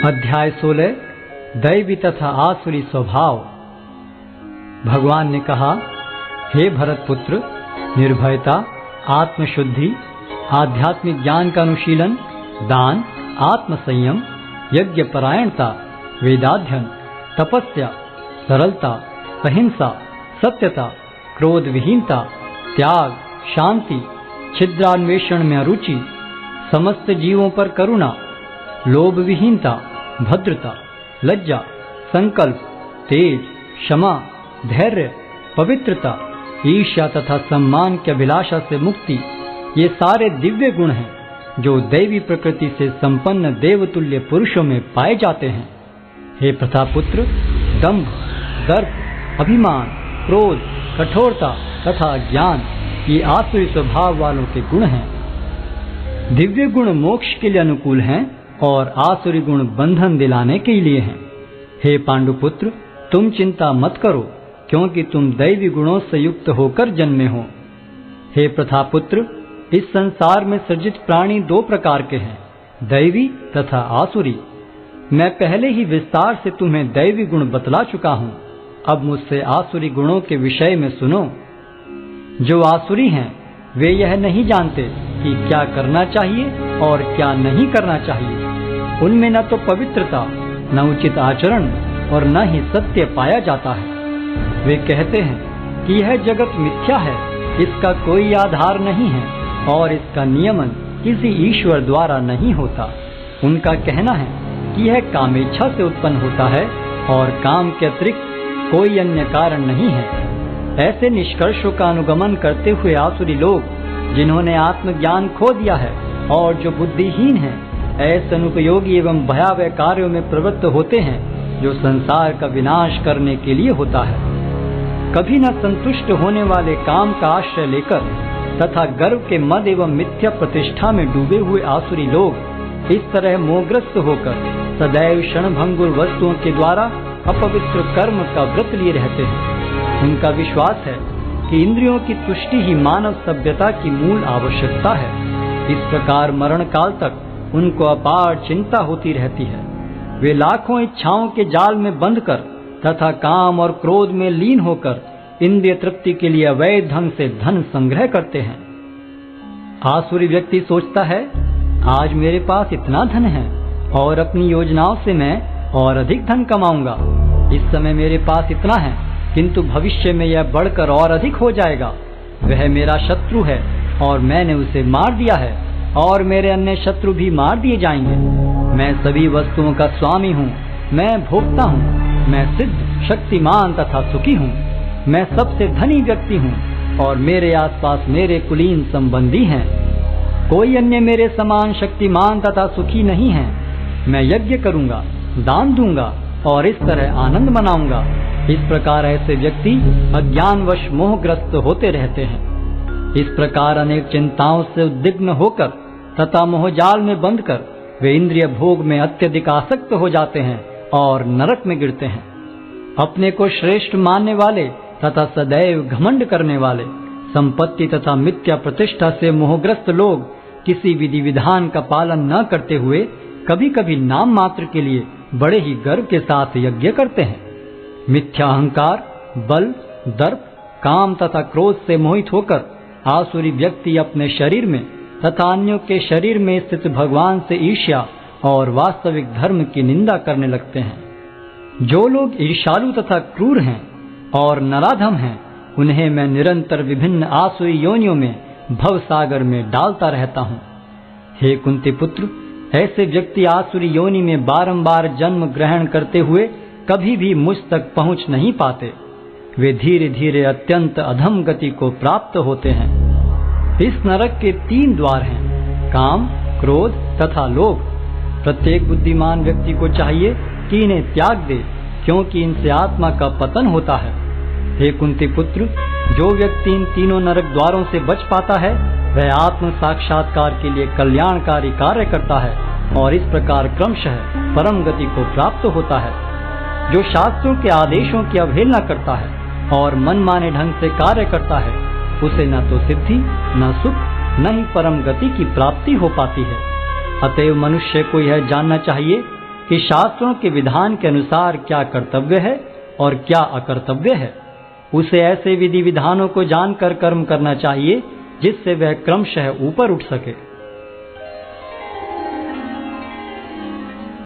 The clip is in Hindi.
अध्याय 16 दैवी तथा आसुरी स्वभाव। भगवान ने कहा, हे भरत पुत्र, निर्भयता, आत्मशुद्धि, आध्यात्मिक ज्ञान का अनुशीलन, दान, आत्मसंयम, यज्ञ परायणता, वेदाध्ययन, तपस्या, सरलता, अहिंसा, सत्यता, क्रोध विहीनता, त्याग, शांति, छिद्रान्वेषण में अरुचि, समस्त जीवों पर करुणा, लोभ विहीनता, भद्रता, लज्जा, संकल्प, तेज, क्षमा, धैर्य, पवित्रता, ईर्ष्या तथा सम्मान की अभिलाषा से मुक्ति, ये सारे दिव्य गुण हैं जो दैवी प्रकृति से संपन्न देवतुल्य पुरुषों में पाए जाते हैं। हे प्रतापुत्र, दंभ, दर्प, अभिमान, क्रोध, कठोरता तथा ज्ञान, ये आसुरी स्वभाव वालों के गुण हैं। दिव्य गुण मोक्ष के लिए अनुकूल हैं और आसुरी गुण बंधन दिलाने के लिए हैं। हे पांडुपुत्र, तुम चिंता मत करो, क्योंकि तुम दैवी गुणों से युक्त होकर जन्मे हो। हे प्रथापुत्र, इस संसार में सृजित प्राणी दो प्रकार के हैं, दैवी तथा आसुरी। मैं पहले ही विस्तार से तुम्हें दैवी गुण बतला चुका हूँ। अब मुझसे आसुरी गुणों के विषय में सुनो। जो आसुरी हैं वे यह नहीं जानते कि क्या करना चाहिए और क्या नहीं करना चाहिए। उनमें न तो पवित्रता, न उचित आचरण और न ही सत्य पाया जाता है। वे कहते हैं कि यह जगत मिथ्या है, इसका कोई आधार नहीं है और इसका नियमन किसी ईश्वर द्वारा नहीं होता। उनका कहना है कि यह कामेच्छा से उत्पन्न होता है और काम के अतिरिक्त कोई अन्य कारण नहीं है। ऐसे निष्कर्षों का अनुगमन करते हुए आसुरी लोग, जिन्होंने आत्मज्ञान खो दिया है और जो बुद्धिहीन हैं, ऐसे अनुपयोगी एवं भयावह कार्यों में प्रवृत्त होते हैं जो संसार का विनाश करने के लिए होता है। कभी न संतुष्ट होने वाले काम का आश्रय लेकर तथा गर्व के मद एवं मिथ्या प्रतिष्ठा में डूबे हुए आसुरी लोग इस तरह मोहग्रस्त होकर सदैव क्षणभंगुर वस्तुओं के द्वारा अपवित्र कर्म का व्रत लिए रहते हैं। उनका विश्वास है कि इंद्रियों की तुष्टि ही मानव सभ्यता की मूल आवश्यकता है। इस प्रकार मरण काल तक उनको अपार चिंता होती रहती है। वे लाखों इच्छाओं के जाल में बंधकर तथा काम और क्रोध में लीन होकर इंद्रिय तृप्ति के लिए अवैध ढंग से धन संग्रह करते हैं। आसुरी व्यक्ति सोचता है, आज मेरे पास इतना धन है और अपनी योजनाओं से मैं और अधिक धन कमाऊंगा। इस समय मेरे पास इतना है, किंतु भविष्य में यह बढ़कर और अधिक हो जाएगा। वह मेरा शत्रु है और मैंने उसे मार दिया है और मेरे अन्य शत्रु भी मार दिए जाएंगे। मैं सभी वस्तुओं का स्वामी हूँ, मैं भोक्ता हूँ, मैं सिद्ध, शक्तिमान तथा सुखी हूँ। मैं सबसे धनी व्यक्ति हूँ और मेरे आसपास मेरे कुलीन संबंधी हैं। कोई अन्य मेरे समान शक्तिमान तथा सुखी नहीं है। मैं यज्ञ करूँगा, दान दूंगा और इस तरह आनंद मनाऊंगा। इस प्रकार ऐसे व्यक्ति अज्ञानवश मोहग्रस्त होते रहते हैं। इस प्रकार अनेक चिंताओं से उद्विग्न होकर तथा मोहजाल में बंधकर वे इंद्रिय भोग में अत्यधिक आसक्त हो जाते हैं और नरक में गिरते हैं। अपने को श्रेष्ठ मानने वाले तथा सदैव घमंड करने वाले, संपत्ति तथा मिथ्या प्रतिष्ठा से मोहग्रस्त लोग किसी विधि विधान का पालन न करते हुए कभी कभी नाम मात्र के लिए बड़े ही गर्व के साथ यज्ञ करते हैं। मिथ्या अहंकार, बल, दर्प, काम तथा क्रोध से मोहित होकर आसुरी व्यक्ति अपने शरीर में तथा अन्यों के शरीर में स्थित भगवान से ईर्ष्या और वास्तविक धर्म की निंदा करने लगते हैं। जो लोग ईर्ष्यालु तथा क्रूर हैं और नराधम हैं, उन्हें मैं निरंतर विभिन्न आसुरी योनियों में भव सागर में डालता रहता हूँ। हे कुंती पुत्र, ऐसे व्यक्ति आसुरी योनि में बारंबार जन्म ग्रहण करते हुए कभी भी मुझ तक पहुँच नहीं पाते। वे धीरे धीरे अत्यंत अधम गति को प्राप्त होते हैं। इस नरक के 3 द्वार हैं, काम, क्रोध तथा लोभ। प्रत्येक बुद्धिमान व्यक्ति को चाहिए कि इन्हें त्याग दे, क्योंकि इनसे आत्मा का पतन होता है। हे कुंती पुत्र, जो व्यक्ति इन तीनों नरक द्वारों से बच पाता है, वह आत्म साक्षात्कार के लिए कल्याणकारी कार्य करता है और इस प्रकार क्रमशः परम गति को प्राप्त होता है। जो शास्त्रों के आदेशों की अवहेलना करता है और मनमाने ढंग से कार्य करता है, उसे न तो सिद्धि, न सुख, न ही परम गति की प्राप्ति हो पाती है। अतएव मनुष्य को यह जानना चाहिए कि शास्त्रों के विधान के अनुसार क्या कर्तव्य है और क्या अकर्तव्य है। उसे ऐसे विधि विधानों को जानकर कर्म करना चाहिए जिससे वह क्रमशः ऊपर उठ सके।